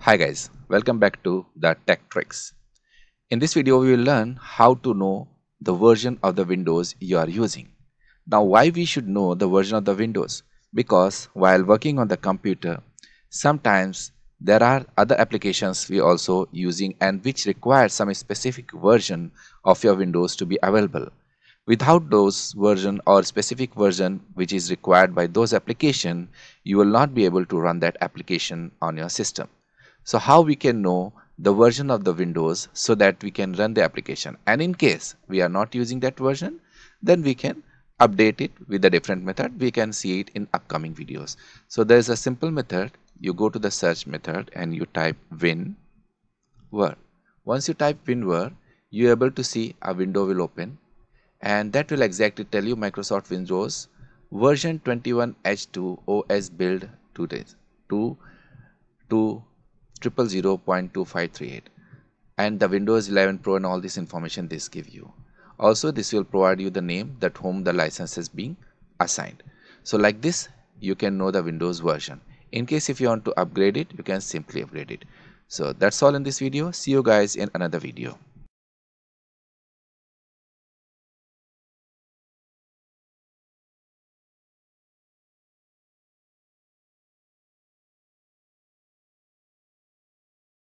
Hi guys, welcome back to the Tech Tricks. In this video we will learn how to know the version of the Windows you are using. Now why we should know the version of the Windows? Because while working on the computer, sometimes there are other applications we also using and which require some specific version of your Windows to be available. Without those version or specific version which is required by those application, you will not be able to run that application on your system. So how we can know the version of the Windows so that we can run the application, and in case we are not using that version, then we can update it with a different method. We can see it in upcoming videos. So there is a simple method. You go to the search method and you type winver. Once you type winver, you are able to see a window will open, and that will exactly tell you Microsoft Windows version 21H2 OS build 2 days 2 0.2538, and the Windows 11 Pro and all this information this give you. Also this will provide you the name that whom the license is being assigned. So like this you can know the Windows version. In case if you want to upgrade it, you can simply upgrade it. So that's all in this video. See you guys in another video.